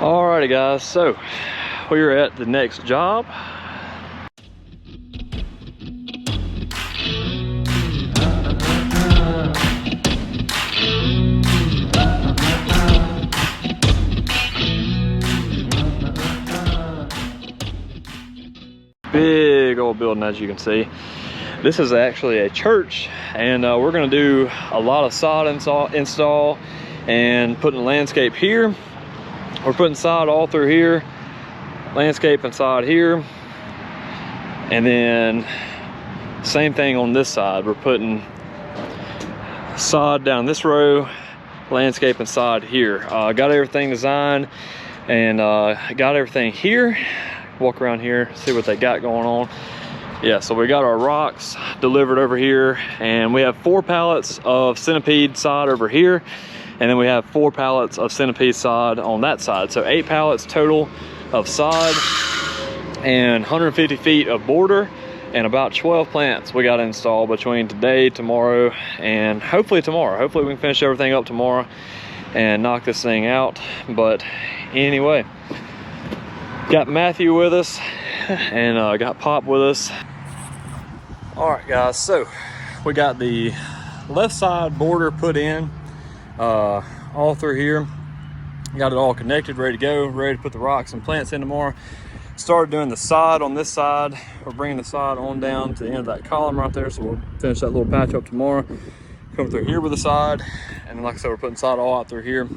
Alrighty guys, so we're at the next job. Big old building, as you can see. This is actually a church, and we're gonna do a lot of sod install and putting a landscape here. We're putting sod all through here, landscape and sod here, and then same thing on this side. We're putting sod down this row, landscape and sod here. Got everything designed and got everything here. Walk around here, see what they got going on. Yeah, so we got our rocks delivered over here, and we have 4 pallets of centipede sod over here, and then we have 4 pallets of centipede sod on that side. So 8 pallets total of sod and 150 feet of border and about 12 plants we got to install between today, tomorrow, and hopefully tomorrow. Hopefully we can finish everything up tomorrow and knock this thing out. But anyway, got Matthew with us and got Pop with us. All right guys, so we got the left side border put in all through here. Got it all connected, ready to go, ready to put the rocks and plants in tomorrow. Started doing the sod on this side. We're bringing the sod on down to the end of that column right there, so we'll finish that little patch up tomorrow. Come through here with the sod, and then like I said, we're putting sod all out through here.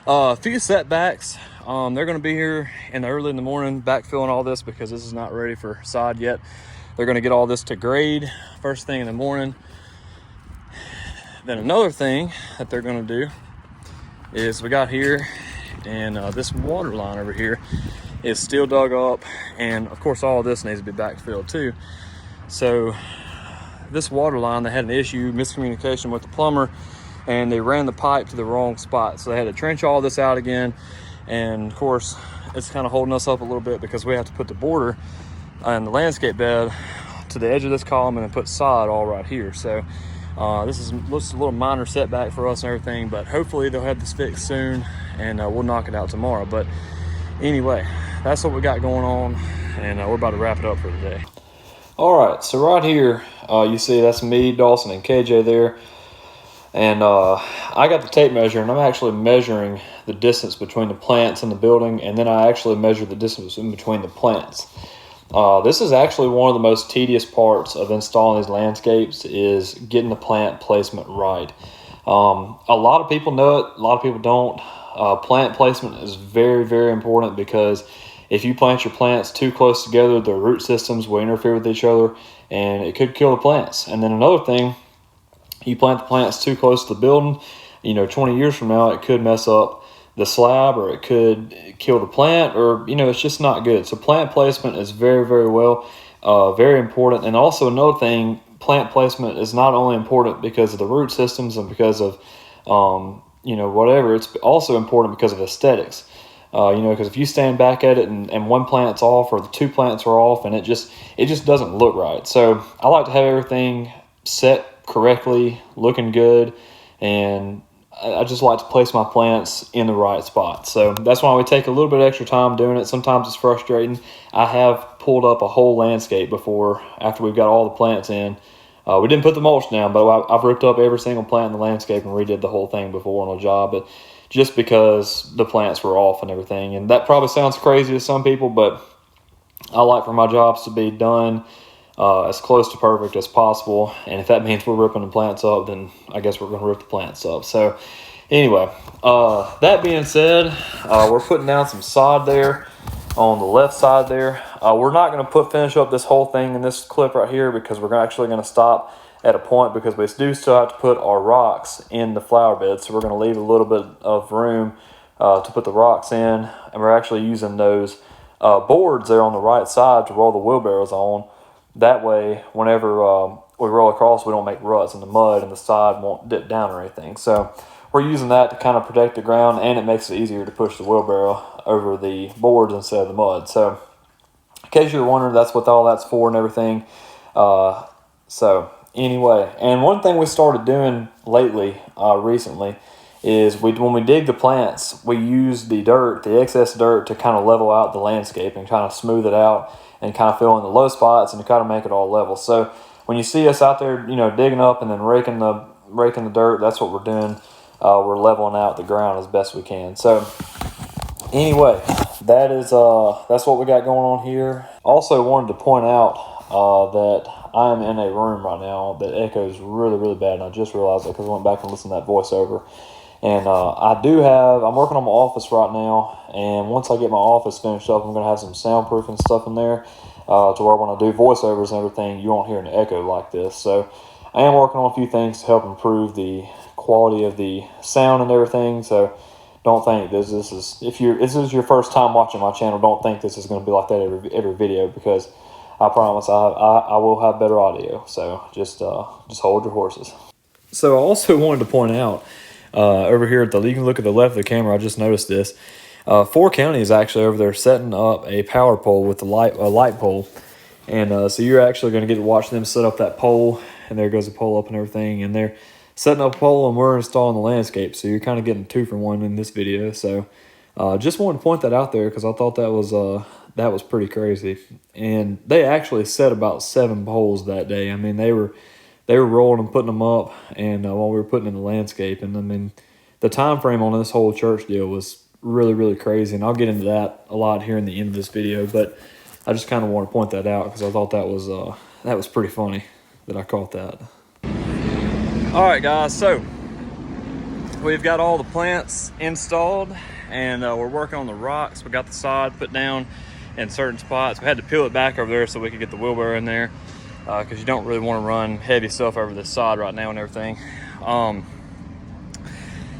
A few setbacks. They're going to be here early in the morning backfilling all this because this is not ready for sod yet. They're going to get all this to grade first thing in the morning. Then another thing that they're going to do is we got here, and this water line over here is still dug up, and of course all of this needs to be backfilled too. So this water line, they had an issue, miscommunication with the plumber, and they ran the pipe to the wrong spot. So they had to trench all this out again, and of course it's kind of holding us up a little bit because we have to put the border and the landscape bed to the edge of this column and then put sod all right here. So this is just a little minor setback for us and everything, but hopefully they'll have this fixed soon, and we'll knock it out tomorrow. But anyway, that's what we got going on, and we're about to wrap it up for today. All right, so right here, you see that's me, Dawson, and KJ there. And I got the tape measure, and I'm actually measuring the distance between the plants and the building, and then I actually measure the distance in between the plants. This is actually one of the most tedious parts of installing these landscapes, is getting the plant placement right. A lot of people know it, a lot of people don't. Plant placement is very, very important, because if you plant your plants too close together, the root systems will interfere with each other, and it could kill the plants. And then another thing, you plant the plants too close to the building, 20 years from now, it could mess up the slab, or it could kill the plant, or, it's just not good. So plant placement is very, very very important. And also another thing, plant placement is not only important because of the root systems and because of, whatever, it's also important because of aesthetics. Because if you stand back at it and one plant's off or the 2 plants are off, and it just doesn't look right. So I like to have everything set correctly, looking good, and I just like to place my plants in the right spot. So that's why we take a little bit extra time doing it. Sometimes it's frustrating. I have pulled up a whole landscape before after we've got all the plants in. We didn't put the mulch down, but I've ripped up every single plant in the landscape and redid the whole thing before on a job, but just because the plants were off and everything. And that probably sounds crazy to some people, but I like for my jobs to be done as close to perfect as possible. And if that means we're ripping the plants up, then I guess we're going to rip the plants up. So anyway, that being said, we're putting down some sod there on the left side there. We're not going to finish up this whole thing in this clip right here, because we're actually going to stop at a point, because we do still have to put our rocks in the flower bed. So we're going to leave a little bit of room to put the rocks in, and we're actually using those boards there on the right side to roll the wheelbarrows on. That way, whenever we roll across, we don't make ruts in the mud, and the side won't dip down or anything. So we're using that to kind of protect the ground, and it makes it easier to push the wheelbarrow over the boards instead of the mud. So in case you're wondering, that's what all that's for and everything. So anyway, and one thing we started doing lately, recently, is when we dig the plants, we use the dirt, the excess dirt, to kind of level out the landscape and kind of smooth it out and kind of fill in the low spots and to kind of make it all level. So when you see us out there, you know, digging up and then raking the dirt, that's what we're doing. We're leveling out the ground as best we can. So anyway, that's what we got going on here. Also wanted to point out that I'm in a room right now that echoes really, really bad, and I just realized that because I went back and listened to that voiceover. And I'm working on my office right now, and once I get my office finished up, I'm going to have some soundproofing stuff in there to where when I do voiceovers and everything, you won't hear an echo like this. So I am working on a few things to help improve the quality of the sound and everything. So don't think this is if this is your first time watching my channel, don't think this is going to be like that every video, because I promise I will have better audio. So just hold your horses. So I also wanted to point out over here you can look at the left of the camera. I just noticed this. 4 County is actually over there setting up a power pole with a light pole, and so you're actually going to get to watch them set up that pole. And there goes the pole up and everything, and they're setting up a pole and we're installing the landscape. So you're kind of getting 2 for 1 in this video. So just wanted to point that out there because I thought that was pretty crazy. And they actually set about 7 poles that day. I mean, they were rolling and putting them up, and while we were putting in the landscape. And I mean, the time frame on this whole church deal was really, really crazy. And I'll get into that a lot here in the end of this video, but I just kind of want to point that out because I thought that was pretty funny that I caught that. All right, guys, so we've got all the plants installed, and we're working on the rocks. We got the sod put down in certain spots. We had to peel it back over there so we could get the wheelbarrow in there, because you don't really want to run heavy stuff over the sod right now and everything.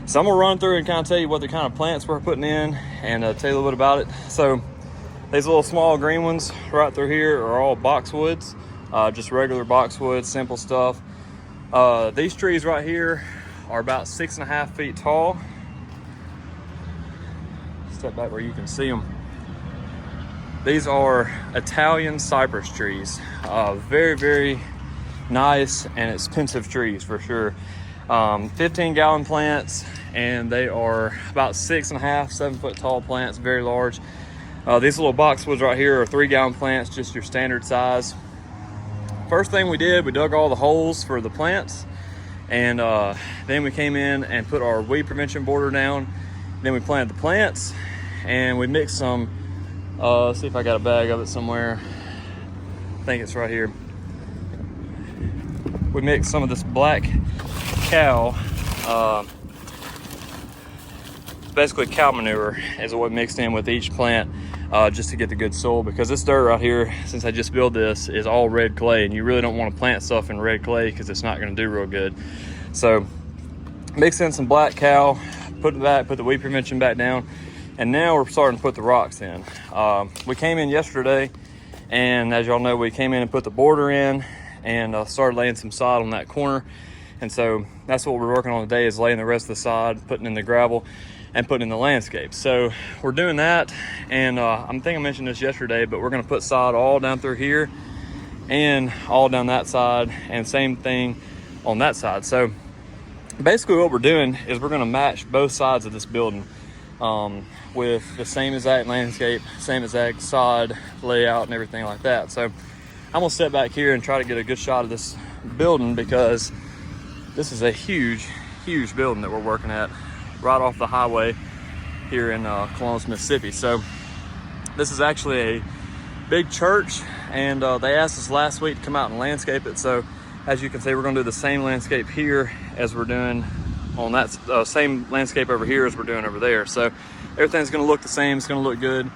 So I'm gonna run through and kind of tell you what the kind of plants we're putting in, and tell you a little bit about it. So these little small green ones right through here are all boxwoods, just regular boxwoods, simple stuff. These trees right here are about 6.5 feet tall. Step back where you can see them. These are Italian cypress trees. Very, very nice and expensive trees for sure. 15-gallon plants, and they are about 6.5, 7 foot tall plants, very large. These little boxwoods right here are 3-gallon plants, just your standard size. First thing we did, we dug all the holes for the plants, and then we came in and put our weed prevention border down. Then we planted the plants, and we mixed some, see if I got a bag of it somewhere. I think it's right here. We mixed some of this black cow, basically cow manure is what we mixed in with each plant, just to get the good soil, because this dirt right here, since I just built this, is all red clay, and you really don't want to plant stuff in red clay because it's not going to do real good. So mix in some black cow, put the weed prevention back down, and now we're starting to put the rocks in. We came in yesterday, and as y'all know, we came in and put the border in and started laying some sod on that corner. And so that's what we're working on today, is laying the rest of the sod, putting in the gravel, and putting in the landscape. So we're doing that, and I think I mentioned this yesterday, but we're gonna put sod all down through here and all down that side, and same thing on that side. So basically what we're doing is we're gonna match both sides of this building with the same exact landscape, same exact sod layout and everything like that. So I'm gonna step back here and try to get a good shot of this building, because this is a huge building that we're working at right off the highway here in Columbus, Mississippi. So this is actually a big church, and they asked us last week to come out and landscape it. So as you can see, we're gonna do the same landscape here as we're doing on that same landscape over here as we're doing over there. So everything's gonna look the same, it's gonna look good.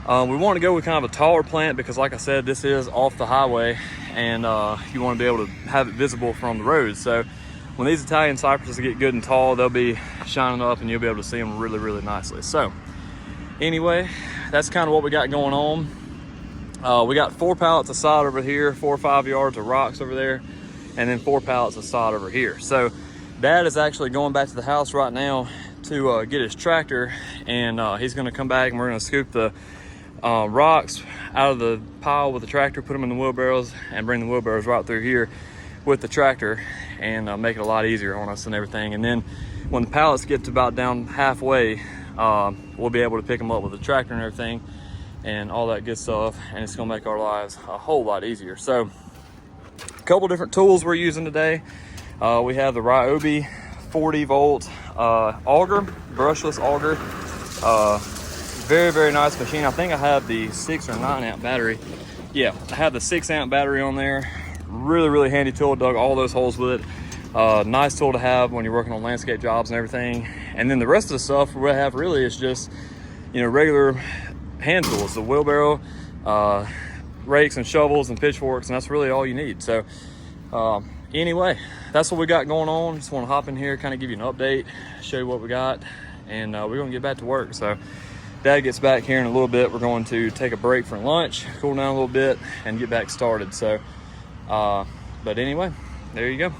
We want to go with kind of a taller plant because, like I said, this is off the highway, and you want to be able to have it visible from the road. So when these Italian cypresses get good and tall, they'll be shining up and you'll be able to see them really, really nicely. So anyway, that's kind of what we got going on. We got 4 pallets of sod over here, 4 or 5 yards of rocks over there, and then 4 pallets of sod over here. So Dad is actually going back to the house right now to get his tractor, and he's going to come back and we're going to scoop the rocks out of the pile with the tractor, put them in the wheelbarrows, and bring the wheelbarrows right through here with the tractor, and make it a lot easier on us and everything. And then when the pallets get to about down halfway, we'll be able to pick them up with the tractor and everything and all that good stuff, and it's gonna make our lives a whole lot easier. So a couple different tools we're using today. We have the Ryobi 40 volt auger, brushless auger. Very, very nice machine. I think I have the 6 or 9 amp battery. Yeah, I have the 6 amp battery on there. Really, really handy tool. Dug all those holes with it. Nice tool to have when you're working on landscape jobs and everything. And then the rest of the stuff we have really is just, you know, regular hand tools, the wheelbarrow, rakes and shovels and pitchforks, and that's really all you need. So anyway, that's what we got going on. Just want to hop in here, kind of give you an update, show you what we got, and we're gonna get back to work. So Dad gets back here in a little bit. We're going to take a break for lunch, cool down a little bit, and get back started. So but anyway, there you go.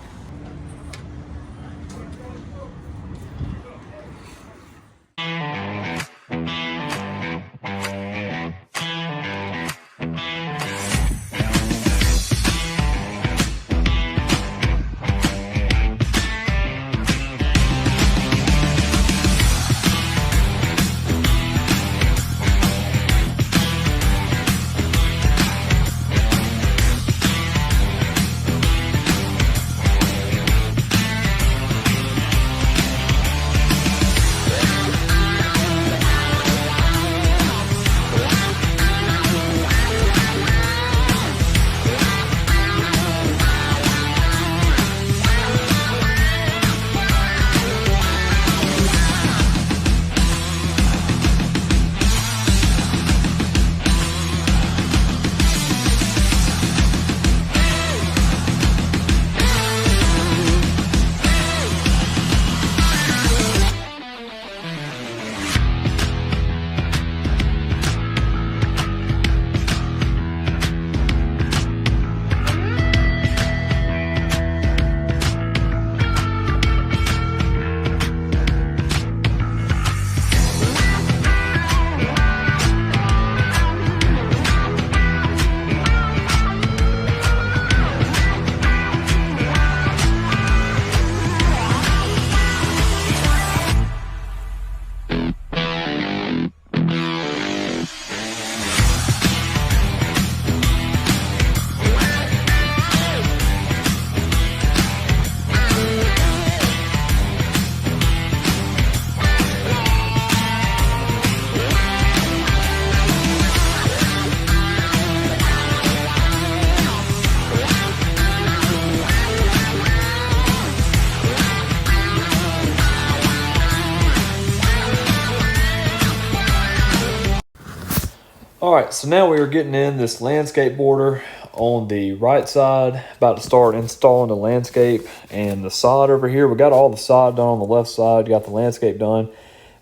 All right, so now we are getting in this landscape border on the right side, about to start installing the landscape and the sod over here. We got all the sod done on the left side, got the landscape done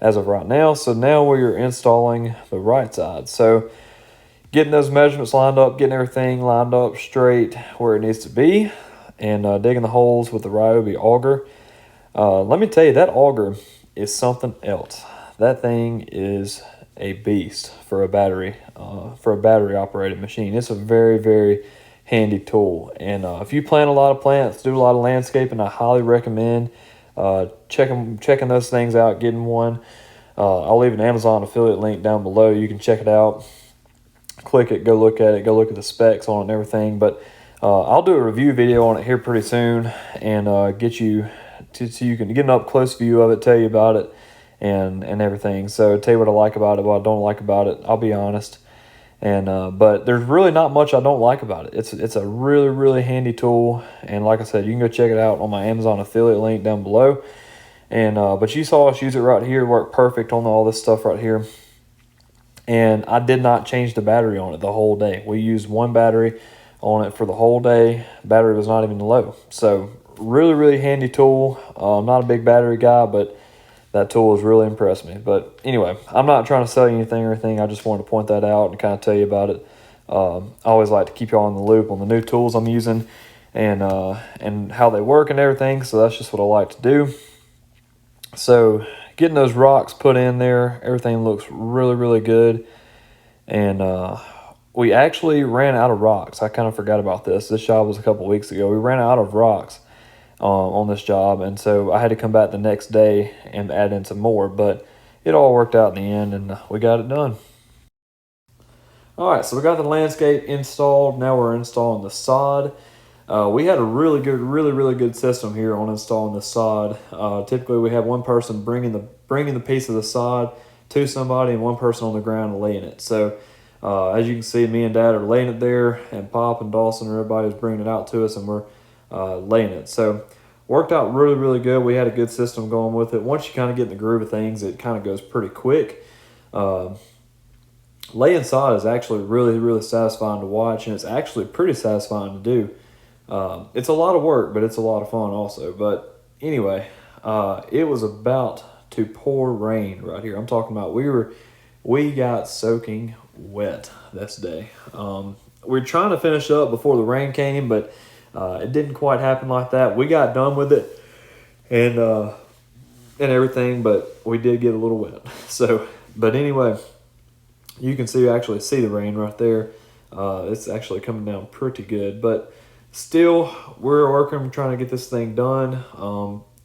as of right now. So now we are installing the right side. So getting those measurements lined up, getting everything lined up straight where it needs to be, and digging the holes with the Ryobi auger. Let me tell you, that auger is something else. That thing is a beast for a battery operated machine. It's a very, very handy tool. And if you plant a lot of plants, do a lot of landscaping, I highly recommend checking those things out, getting one. I'll leave an Amazon affiliate link down below. You can check it out, click it, go look at it, go look at the specs on it and everything. But I'll do a review video on it here pretty soon, and get you so you can get an up close view of it, tell you about it and everything. So tell you what I like about it, what I don't like about it. I'll be honest. And but there's really not much I don't like about it. It's a really, really handy tool, and like I said, you can go check it out on my Amazon affiliate link down below. And but you saw us use it right here, work perfect on all this stuff right here. And I did not change the battery on it the whole day. We used one battery on it for the whole day. Battery was not even low. So really, really handy tool. I'm not a big battery guy, but that tool has really impressed me. But anyway, I'm not trying to sell you anything or anything. I just wanted to point that out and kind of tell you about it. I always like to keep you all in the loop on the new tools I'm using and how they work and everything. So that's just what I like to do. So getting those rocks put in there, everything looks really, really good. And we actually ran out of rocks. I kind of forgot about this. This job was a couple weeks ago. We ran out of rocks. on this job, and so I had to come back the next day and add in some more, but it all worked out in the end, and we got it done. All right, so we got the landscape installed. Now we're installing the sod. We had a really good system here on installing the sod. Typically, we have one person bringing the piece of the sod to somebody, and one person on the ground laying it. So, as you can see, me and Dad are laying it there, and Pop and Dawson and everybody is bringing it out to us, and we're laying it. So, worked out really good. We had a good system going with it. Once you kind of get in the groove of things, it kind of goes pretty quick. Laying sod is actually really satisfying to watch, and it's actually pretty satisfying to do. It's a lot of work, but it's a lot of fun also. But anyway, it was about to pour rain right here. I'm talking about we got soaking wet this day. We were trying to finish up before the rain came, but it didn't quite happen like that. We got done with it and everything, but we did get a little wet. So, but anyway, you can actually see the rain right there. It's actually coming down pretty good, but still, we're working, trying to get this thing done.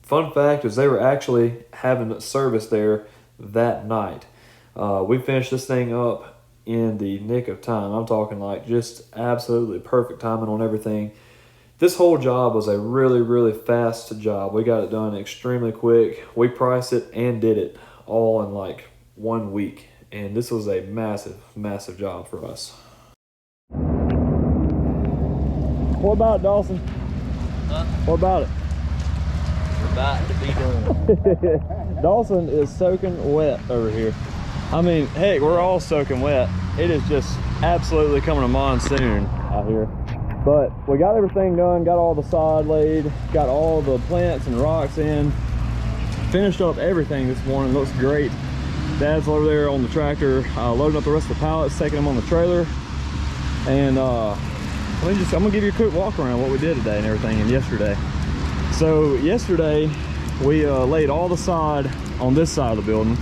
Fun fact is they were actually having a service there that night. We finished this thing up in the nick of time. I'm talking like just absolutely perfect timing on everything. This whole job was a really fast job. We got it done extremely quick. We priced it and did it all in like 1 week. And this was a massive job for us. What about it, Dawson? Huh? What about it? We're about to be done. Dawson is soaking wet over here. I mean, heck, we're all soaking wet. It is just absolutely coming a monsoon out here. But we got everything done, got all the sod laid, got all the plants and rocks in, finished up everything this morning. Looks great. Dad's over there on the tractor, loading up the rest of the pallets, taking them on the trailer. And I'm gonna give you a quick walk around what we did today and everything and yesterday. So yesterday we laid all the sod on this side of the building,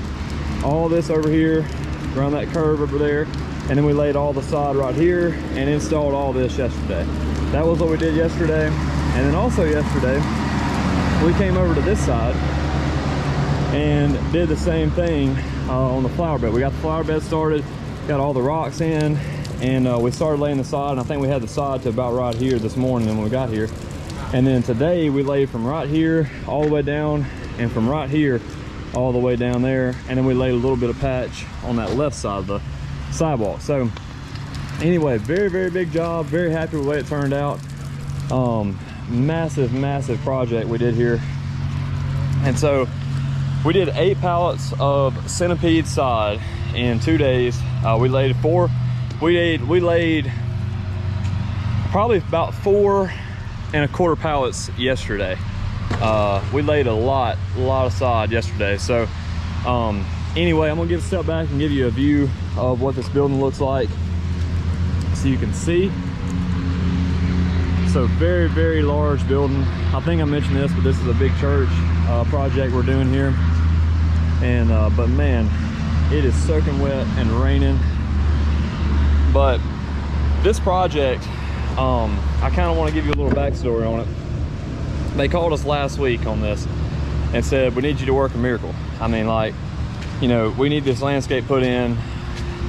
all this over here around that curve over there, and then we laid all the sod right here and installed all this yesterday. That was what we did yesterday. And then also yesterday we came over to this side and did the same thing on the flower bed. We got the flower bed started, got all the rocks in, and we started laying the sod, and I think we had the sod to about right here this morning when we got here. And then today we laid from right here all the way down, and from right here all the way down there, and then we laid a little bit of patch on that left side of the sidewalk. So anyway, very big job, very happy with the way it turned out. Massive project we did here. And so we did 8 pallets of centipede sod in 2 days. We laid probably about 4 1/4 pallets yesterday. We laid a lot of sod yesterday. So anyway, I'm gonna give a step back and give you a view of what this building looks like so you can see. So very large building. I think I mentioned this, but this is a big church project we're doing here. And but man, it is soaking wet and raining. But this project, I kind of want to give you a little backstory on it. They called us last week on this and said, we need you to work a miracle. I mean, like, you know, we need this landscape put in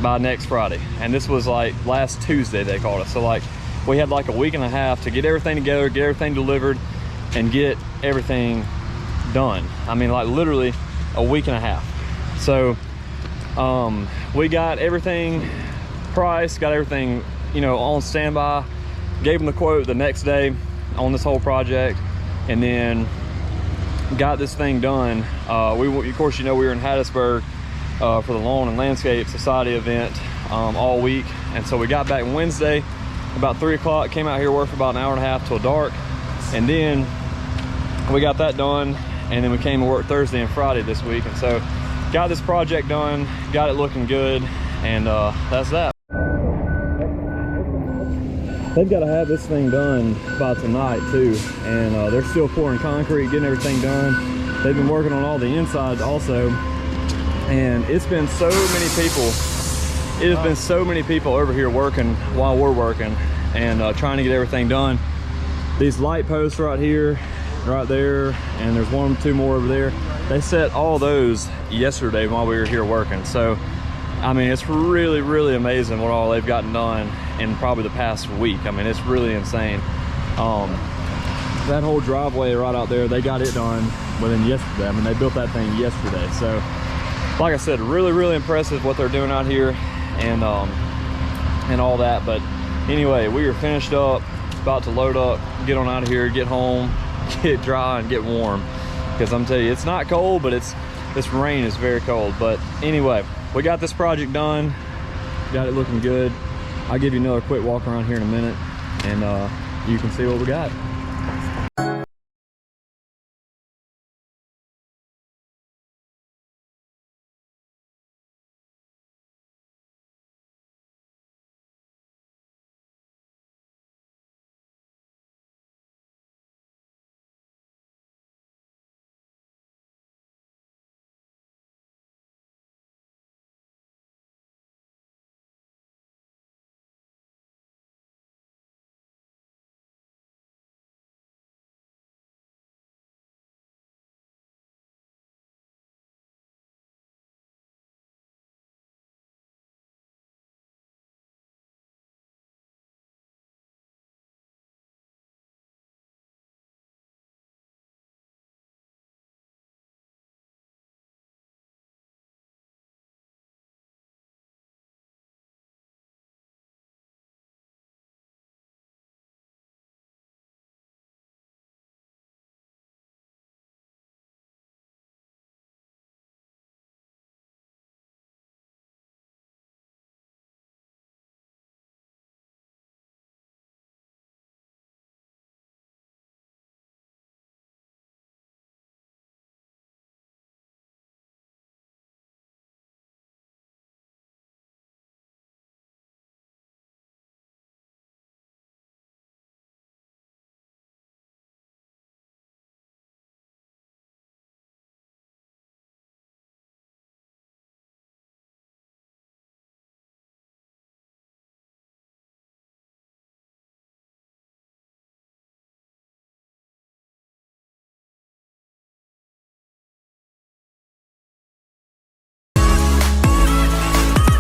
by next Friday. And this was like last Tuesday they called us. So like we had like a week and a half to get everything together, get everything delivered, and get everything done. I mean, like literally a week and a half. So we got everything priced, got everything, you know, on standby, gave them the quote the next day on this whole project, and then got this thing done. Of course, you know, we were in Hattiesburg for the Lawn and Landscape Society event all week, and so we got back Wednesday about 3 o'clock, came out here, worked for about an hour and a half till dark, and then we got that done, and then we came to work Thursday and Friday this week. And so got this project done, got it looking good, and that's that. They've got to have this thing done by tonight too, and they're still pouring concrete, getting everything done. They've been working on all the insides also, and it's been so many people. It has been so many people over here working while we're working and trying to get everything done. These light posts right here, right there, and there's 1 or 2 more over there. They set all those yesterday while we were here working. So I mean, it's really, really amazing what all they've gotten done in probably the past week. I mean, it's really insane. That whole driveway right out there, they got it done within yesterday. I mean, they built that thing yesterday. So like I said, really, really impressive what they're doing out here, and all that. But anyway, we are finished up, about to load up, get on out of here, get home, get dry and get warm, because I'm telling you, it's not cold, but this rain is very cold. But anyway, we got this project done, got it looking good. I'll give you another quick walk around here in a minute, and you can see what we got.